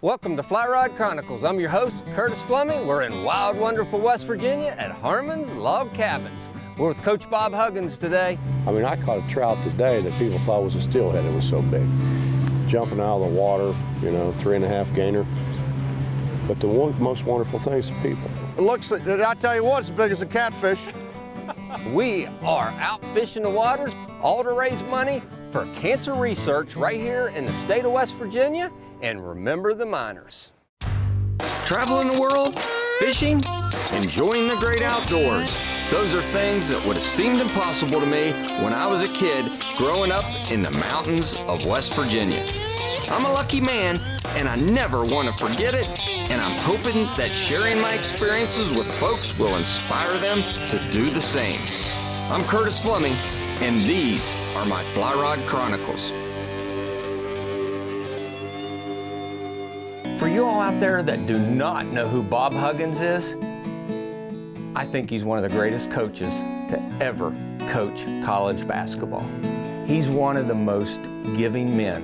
Welcome to Fly Rod Chronicles. I'm your host, Curtis Fleming. We're in wild, wonderful West Virginia at Harmon's Log Cabins. We're with Coach Bob Huggins today. I mean, I caught a trout today that people thought was a steelhead. It was so big. Jumping out of the water, 3.5 gainer. But the most wonderful thing is the people. It looks, I tell you what, it's as big as a catfish. We are out fishing the waters, all to raise money for cancer research right here in the state of West Virginia. And remember the miners. Traveling the world, fishing, enjoying the great outdoors. Those are things that would have seemed impossible to me when I was a kid growing up in the mountains of West Virginia. I'm a lucky man, and I never want to forget it, and I'm hoping that sharing my experiences with folks will inspire them to do the same. I'm Curtis Fleming, and these are my Fly Rod Chronicles. For you all out there that do not know who Bob Huggins is, I think he's one of the greatest coaches to ever coach college basketball. He's one of the most giving men,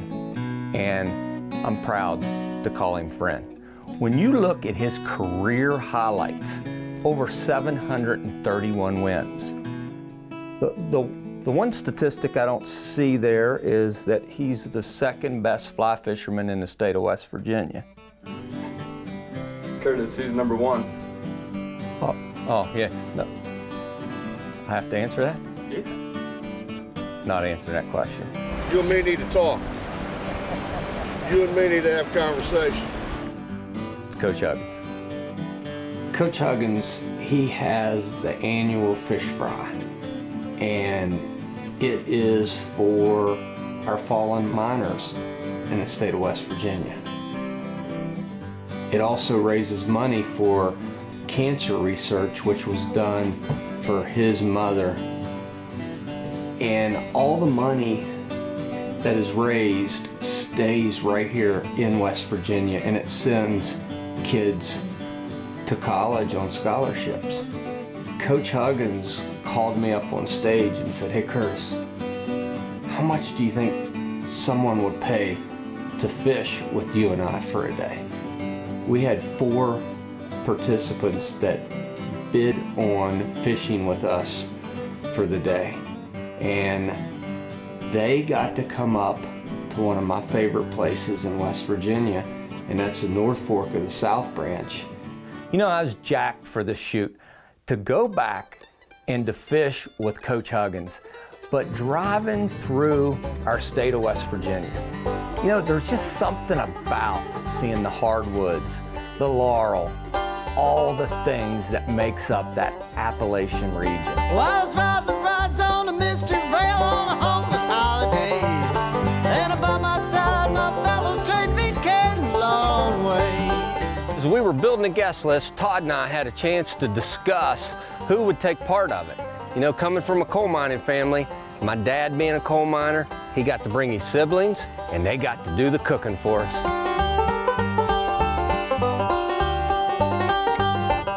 and I'm proud to call him friend. When you look at his career highlights, over 731 wins. The one statistic I don't see there is that he's the second best fly fisherman in the state of West Virginia. Curtis, who's number one? Oh yeah. No. I have to answer that? Yeah. Not answer that question. You and me need to talk. You and me need to have conversation. It's Coach Huggins. Coach Huggins, he has the annual fish fry, and it is for our fallen miners in the state of West Virginia. It also raises money for cancer research, which was done for his mother. And all the money that is raised stays right here in West Virginia, and it sends kids to college on scholarships. Coach Huggins called me up on stage and said, "Hey Curtis, how much do you think someone would pay to fish with you and I for a day?" We had 4 participants that bid on fishing with us for the day, and they got to come up to one of my favorite places in West Virginia, and that's the North Fork of the South Branch. You know, I was jacked for this shoot to go back and to fish with Coach Huggins, but driving through our state of West Virginia, there's just something about seeing the hardwoods, the laurel, all the things that makes up that Appalachian region. Well, I was riding the rides on a mystery rail on a homeless holiday, and by my side, my fellow straight feet carried a long way. As we were building a guest list, Todd and I had a chance to discuss who would take part of it. Coming from a coal mining family, my dad being a coal miner, he got to bring his siblings, and they got to do the cooking for us.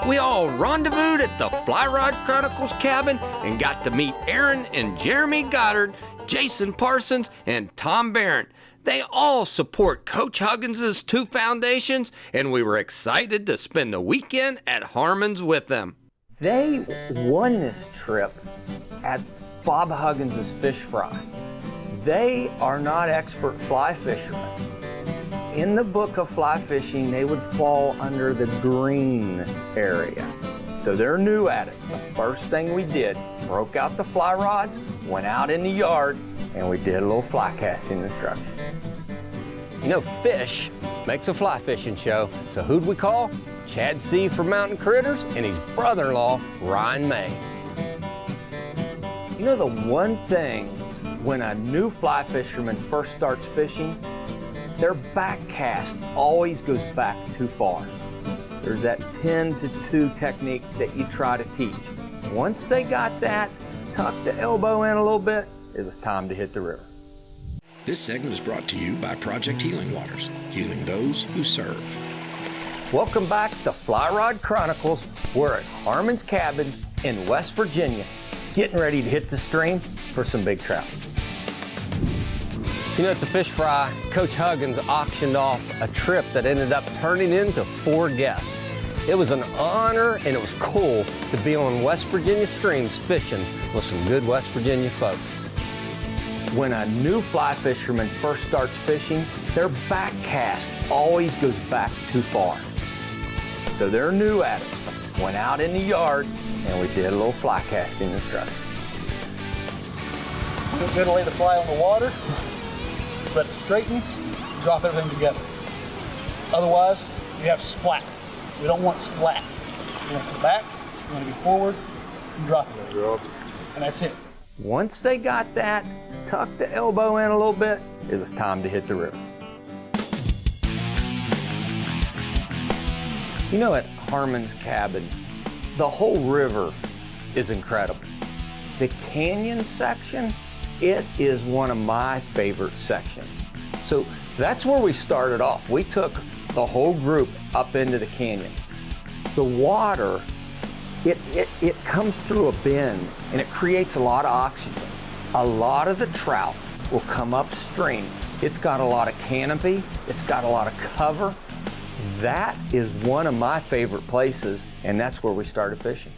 We all rendezvoused at the Fly Rod Chronicles cabin and got to meet Aaron and Jeremy Goddard, Jason Parsons, and Tom Barrett. They all support Coach Huggins' 2 foundations, and we were excited to spend the weekend at Harmon's with them. They won this trip at Bob Huggins' fish fry. They are not expert fly fishermen. In the book of fly fishing, they would fall under the green area. So they're new at it. The first thing we did, broke out the fly rods, went out in the yard, and we did a little fly casting instruction. Fish makes a fly fishing show, so who'd we call? Chad C. from Mountain Critters and his brother-in-law, Ryan May. The one thing when a new fly fisherman first starts fishing, their back cast always goes back too far. There's that 10 to 2 technique that you try to teach. Once they got that, tuck the elbow in a little bit, it was time to hit the river. This segment is brought to you by Project Healing Waters, healing those who serve. Welcome back to Fly Rod Chronicles. We're at Harmon's Cabin in West Virginia, getting ready to hit the stream for some big trout. You know, at the fish fry, Coach Huggins auctioned off a trip that ended up turning into 4 guests. It was an honor and it was cool to be on West Virginia streams fishing with some good West Virginia folks. When a new fly fisherman first starts fishing, their back cast always goes back too far. So they're new at it. Went out in the yard and we did a little fly casting instruction. We're going to lay the fly on the water, let it straighten, drop everything together. Otherwise, you have splat. We don't want splat. You want to go back, you want to go forward, and drop it. And that's it. Once they got that, tucked the elbow in a little bit, it was time to hit the river. You know, at Harmon's Cabins, the whole river is incredible. The canyon section, it is one of my favorite sections. So that's where we started off. We took the whole group up into the canyon. The water, it comes through a bend and it creates a lot of oxygen. A lot of the trout will come upstream. It's got a lot of canopy, it's got a lot of cover. That is one of my favorite places, and that's where we started fishing.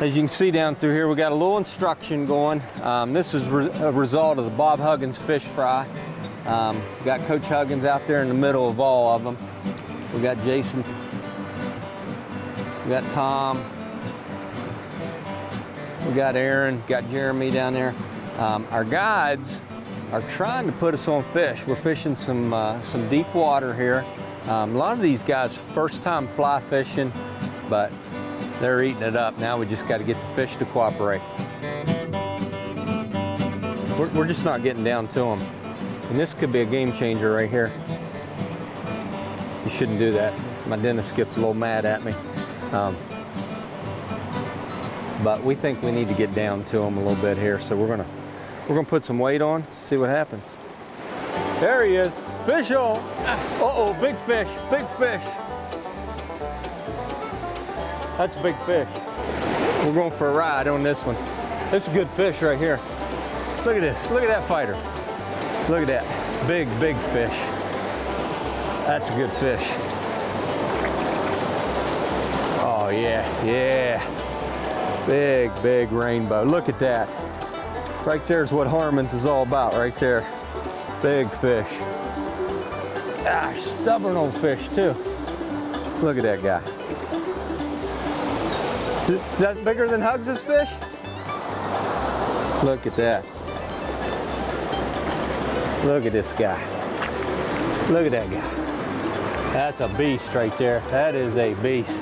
As you can see down through here, we got a little instruction going. This is a result of the Bob Huggins fish fry. We got Coach Huggins out there in the middle of all of them. We got Jason, we got Tom, we got Aaron, got Jeremy down there. Our guides are trying to put us on fish. We're fishing some deep water here. A lot of these guys first time fly fishing, but they're eating it up. Now we just got to get the fish to cooperate. We're just not getting down to them. And this could be a game changer right here. You shouldn't do that. My dentist gets a little mad at me. But we think we need to get down to them a little bit here. So we're gonna put some weight on, see what happens. There he is, fish on. Uh-oh, big fish, big fish. That's a big fish. We're going for a ride on this one. This is a good fish right here. Look at this, look at that fighter. Look at that, big, big fish. That's a good fish. Oh yeah, yeah. Big, big rainbow, look at that. Right there's what Harmon's is all about, right there. Big fish. Ah, stubborn old fish too. Look at that guy. Is that bigger than Hugs' fish? Look at that. Look at this guy. Look at that guy. That's a beast right there. That is a beast.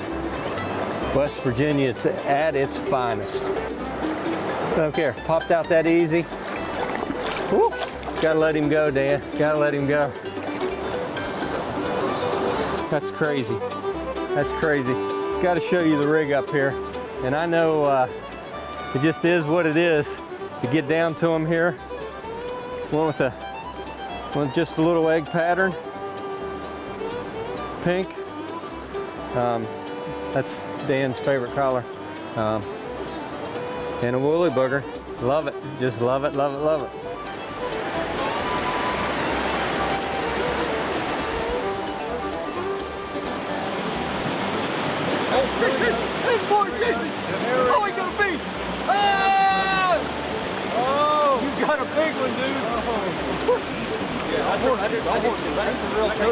West Virginia at its finest. Look here, popped out that easy. Woo. Gotta let him go, Dan. Gotta let him go. That's crazy. That's crazy. Gotta show you the rig up here. And I know it just is what it is to get down to him here. One with just a little egg pattern. Pink. That's Dan's favorite color. And a woolly booger. Love it. Just love it, love it, love it. Hey, boy, Jason! Oh, he got a beast! Ah! Oh! You got a big one, dude! Oh. Yeah, I know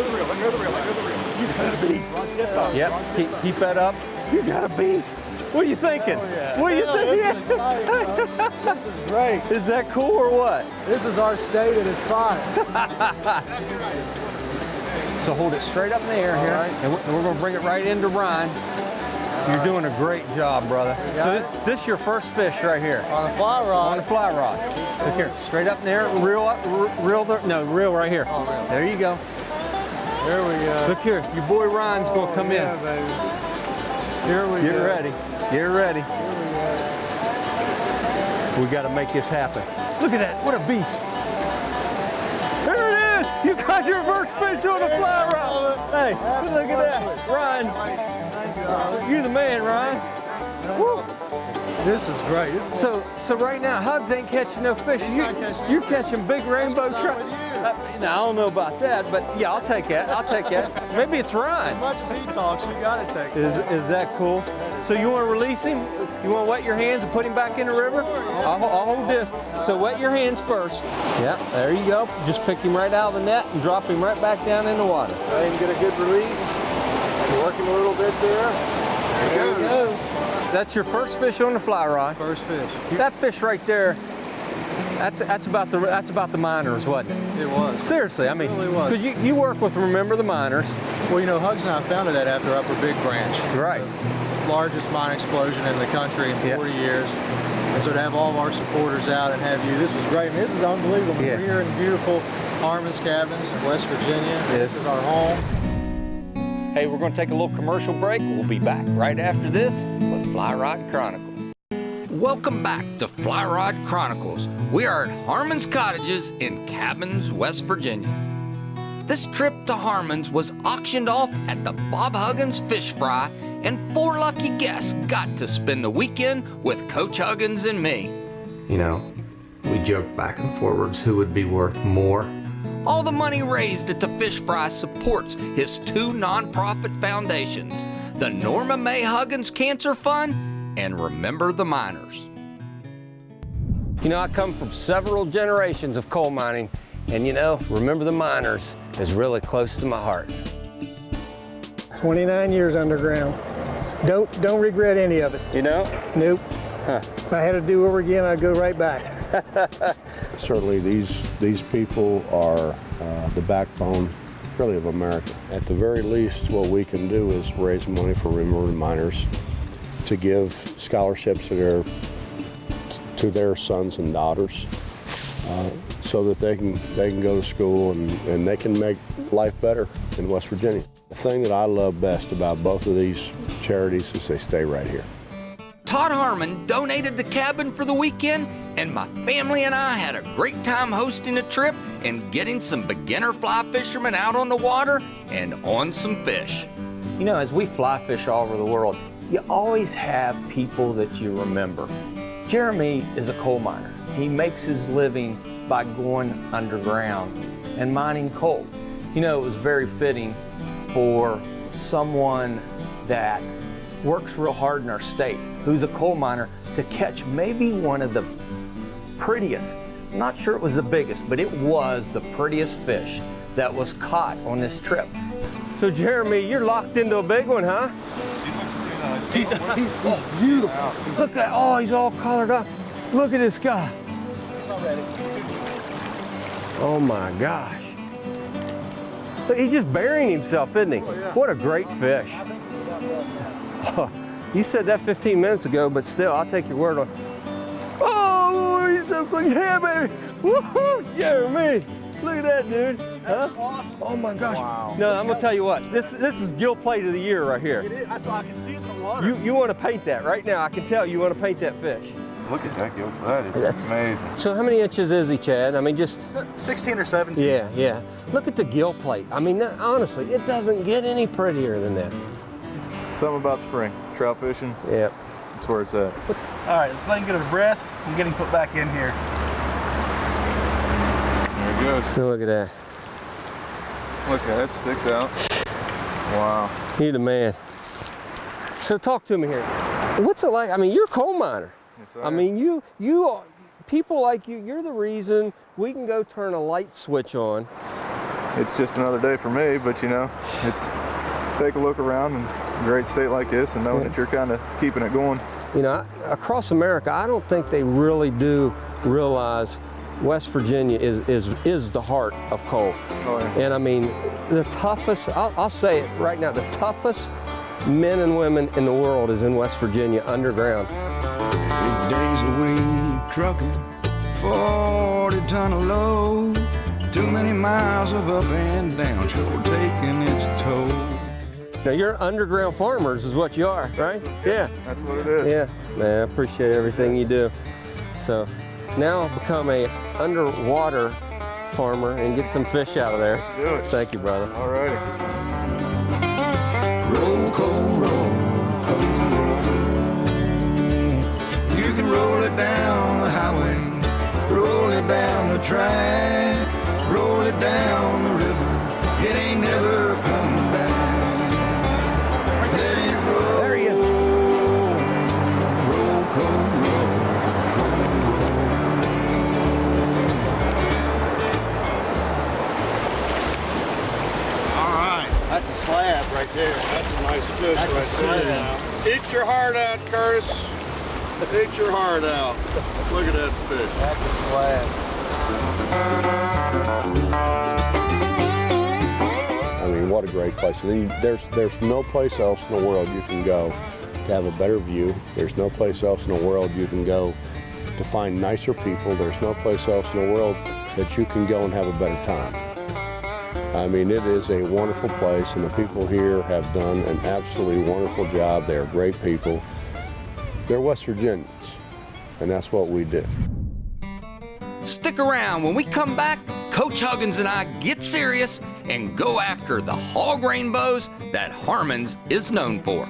the real. You got a beast. Yep, keep that up. You got a beast. What are you thinking? Oh, yeah. What are you thinking? This is great. Is that cool or what? This is our state at its finest. So hold it straight up in the air here, right. and we're going to bring it right into Ryan. You're doing a great job, brother. So this is your first fish right here. On a fly rod. On a fly rod. Look here, straight up in the air, reel right here. Oh, reel. There you go. There we go. Look here, your boy Ryan's going to come in. Baby. Here we go. Get ready. Get ready. We got to make this happen. Look at that. What a beast. There it is. You got your first fish on a fly rod. Hey, look at that. Ryan. You're the man, Ryan. Woo. This is great. So right now, Hugs ain't catching no fish. You're catching big rainbow trout. Now, I don't know about that, but yeah, I'll take that. I'll take that. Maybe it's Ryan. As much as he talks, you got to take it. Is that cool? So you want to release him? You want to wet your hands and put him back in the river? I'll hold this. So wet your hands first. Yeah, there you go. Just pick him right out of the net and drop him right back down in the water. Let him get a good release. Working a little bit there. There he goes. That's your first fish on the fly rod. First fish. That fish right there, that's about the minors, wasn't it? It was. Seriously, I mean, It really was. because you work with Remember the Miners. Well, you know, Hugs and I founded that after Upper Big Branch. Right. The largest mine explosion in the country in 40 years. And so to have all of our supporters out and have you, this was great. And this is unbelievable. Yeah. We're here in beautiful Harmon's Cabins in West Virginia. This is our home. Hey, we're going to take a little commercial break. We'll be back right after this with Fly Rod Chronicles. Welcome back to Fly Rod Chronicles. We are at Harmon's Cottages in Cabins, West Virginia. This trip to Harmon's was auctioned off at the Bob Huggins Fish Fry, and 4 lucky guests got to spend the weekend with Coach Huggins and me. You know, we joke back and forwards who would be worth more. All the money raised at the Fish Fry supports his 2 nonprofit foundations, the Norma Mae Huggins Cancer Fund and Remember the Miners. You know, I come from several generations of coal mining, and you know, Remember the Miners is really close to my heart. 29 years underground. Don't regret any of it. You know? Nope. If I had to do over again, I'd go right back. Certainly these people are the backbone, really, of America. At the very least, what we can do is raise money for Remember the Miners to give scholarships to their sons and daughters so that they can go to school and they can make life better in West Virginia. The thing that I love best about both of these charities is they stay right here. Todd Harmon donated the cabin for the weekend, and my family and I had a great time hosting a trip and getting some beginner fly fishermen out on the water and on some fish. You know, as we fly fish all over the world, you always have people that you remember. Jeremy is a coal miner. He makes his living by going underground and mining coal. You know, it was very fitting for someone that works real hard in our state, who's a coal miner, to catch maybe one of the prettiest, I'm not sure it was the biggest, but it was the prettiest fish that was caught on this trip. So Jeremy, you're locked into a big one, huh? He's beautiful. Look at, oh, he's all colored up. Look at this guy. Oh my gosh. Look, he's just burying himself, isn't he? What a great fish. Oh, you said that 15 minutes ago, but still, I'll take your word on it. Oh, he's so cool. Yeah, baby. Woohoo, Jeremy. Look at that, dude. Huh? Awesome. Oh my gosh. Wow. No, I'm gonna tell you what. This is gill plate of the year right here. It is. That's why I can see it in the water. You want to paint that right now. I can tell you want to paint that fish. Look at that gill. That is amazing. So how many inches is he, Chad? I mean, just 16 or 17. Yeah, yeah. Look at the gill plate. I mean, honestly, it doesn't get any prettier than that. Something about spring. Trout fishing. Yep. That's where it's at. All right, let's let him get a breath and get him put back in here. There he goes. Look at that. Look at it, sticks out. Wow. You're the man. So talk to me here. What's it like? I mean, you're a coal miner. Yes, sir. I mean, you are, people like you're the reason we can go turn a light switch on. It's just another day for me, but you know, it's take a look around in a great state like this and knowing that you're kind of keeping it going. You know, across America, I don't think they really do realize West Virginia is the heart of coal. Oh, yeah. And I mean, the toughest, I'll say it right now, the toughest men and women in the world is in West Virginia underground. 8 days a week trucking, 40-ton of load, too many miles of up and down, sure taking its toll. Now you're underground farmers is what you are, right? Yeah. That's what it is. Yeah, man, I appreciate everything you do. So now become a underwater farmer and get some fish out of there. Let's do it. Thank you, brother. All righty. Roll, coal, roll, coal, roll. You roll it down the highway, roll it down the track, roll it down the river. It ain't never coming back. Let it roll. There he is. Roll, cold roll. All right, that's a slab right there. That's a nice fish right there. Eat your heart out, Curtis. Eat your heart out. Look at that fish. That's a slab. I mean, what a great place. And there's no place else in the world you can go to have a better view. There's no place else in the world you can go to find nicer people. There's no place else in the world that you can go and have a better time. I mean, it is a wonderful place, and the people here have done an absolutely wonderful job. They are great people. They're West Virginians, and that's what we do. Stick around. When we come back, Coach Huggins and I get serious and go after the hog rainbows that Harmon's is known for.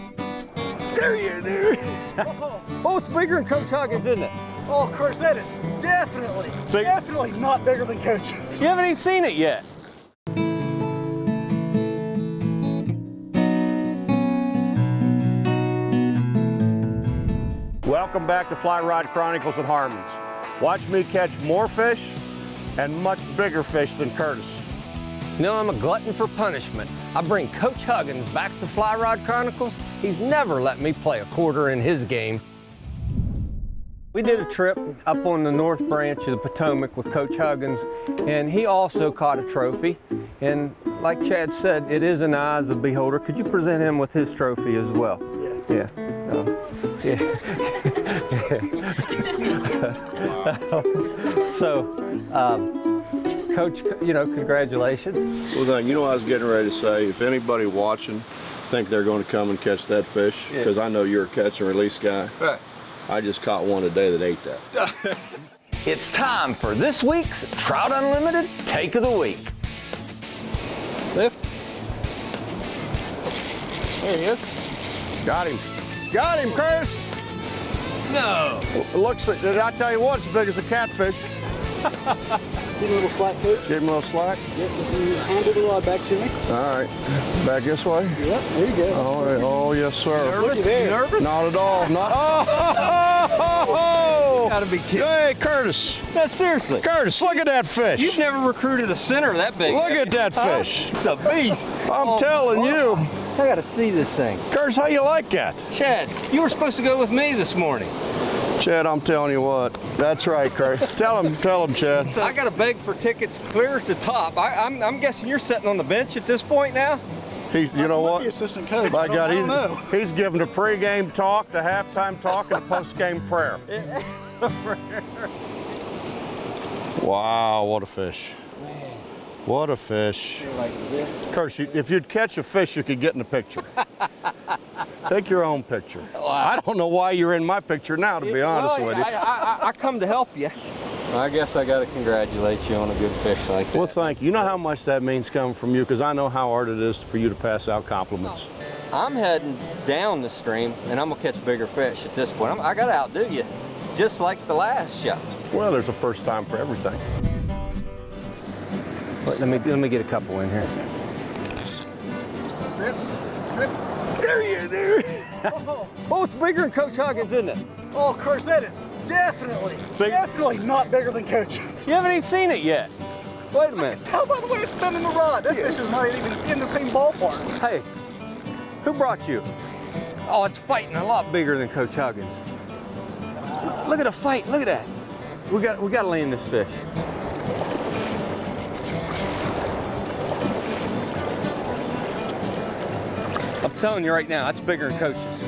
There you are, dude. Oh, it's bigger than Coach Huggins, isn't it? Oh, of course, that is definitely not bigger than Coach's. You haven't even seen it yet. Welcome back to Fly Rod Chronicles at Harmon's. Watch me catch more fish and much bigger fish than Curtis. You know, I'm a glutton for punishment. I bring Coach Huggins back to Fly Rod Chronicles. He's never let me play a quarter in his game. We did a trip up on the North Branch of the Potomac with Coach Huggins, and he also caught a trophy. And like Chad said, it is in the eyes of the beholder. Could you present him with his trophy as well? Yeah. So, Coach, you know, congratulations. Well, then, you know, I was getting ready to say, if anybody watching think they're going to come and catch that fish, because I know you're a catch and release guy. Right. I just caught one today that ate that. It's time for this week's Trout Unlimited Take of the Week. Lift. There he is. Got him. Got him, Curtis. No. It looks like, did I tell you what, it's as big as a catfish. Give him a little slack, Coach. Give him a little slack. Yep, just handle the rod back to me. All right. Back this way. Yep, there you go. Oh, yes, sir. Nervous? You nervous? Not at all. Not. Oh! You gotta be kidding. Hey, Curtis. No, seriously. Curtis, look at that fish. You've never recruited a center that big. Look at that fish. It's a beast. I'm telling you. I gotta see this thing. Curtis, how you like that? Chad, you were supposed to go with me this morning. Chad, I'm telling you what. That's right, Curtis. Tell him, Chad. So I gotta beg for tickets clear at the top. I'm guessing you're sitting on the bench at this point now? He's, you know what? The assistant coach. By God, I don't know. he's giving a pregame talk, the halftime talk, and a postgame prayer. Wow, what a fish. What a fish. Curtis, if you'd catch a fish, you could get in the picture. Take your own picture. I don't know why you're in my picture now, to be honest with you. I come to help you. I guess I got to congratulate you on a good fish like that. Well, thank you. You know how much that means coming from you, because I know how hard it is for you to pass out compliments. I'm heading down the stream, and I'm going to catch bigger fish at this point. I got to outdo you, just like the last shot. Well, there's a first time for everything. Let me get a couple in here. There you are, dude. Oh, it's bigger than Coach Huggins, isn't it? Oh, of course, that is definitely not bigger than Coach's. You haven't even seen it yet. Wait a minute. Tell by the way it's spinning the rod. That fish is not even in the same ballpark. Hey, who brought you? Oh, it's fighting a lot bigger than Coach Huggins. Look at the fight. Look at that. We got to land this fish. I'm telling you right now, that's bigger than Coach's.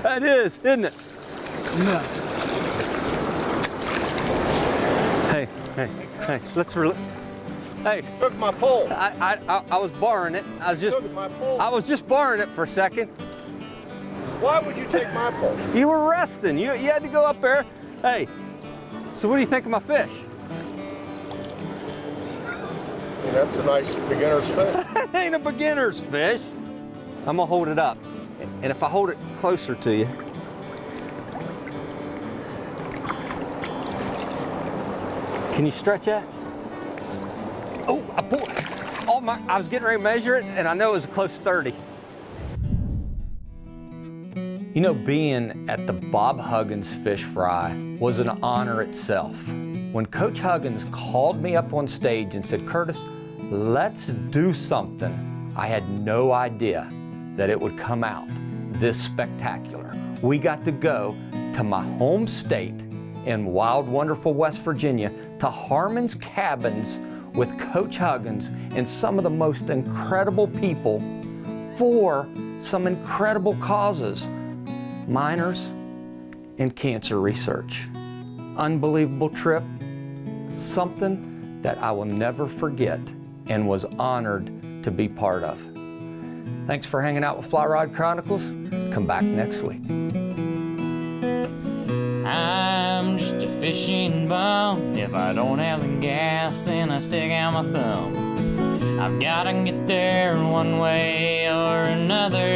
That is, isn't it? No. Hey, hey. Took my pole. I was borrowing it. Took my pole. I was just borrowing it for a second. Why would you take my pole? You were resting. You had to go up there. Hey, so what do you think of my fish? That's a nice beginner's fish. It ain't a beginner's fish. I'm gonna hold it up. And if I hold it closer to you, Can you stretch that? Oh, I pulled. I was getting ready to measure it, and I know it was close to 30. You know, being at the Bob Huggins Fish Fry was an honor itself. When Coach Huggins called me up on stage and said, Curtis, let's do something, I had no idea that it would come out this spectacular. We got to go to my home state in wild, wonderful West Virginia to Harmon's Cabins with Coach Huggins and some of the most incredible people for some incredible causes. Miners and cancer research. Unbelievable trip, something that I will never forget and was honored to be part of. Thanks for hanging out with Fly Rod Chronicles. Come back next week. I'm just a fishing bum. If I don't have the gas, then I stick out my thumb. I've gotta get there one way or another.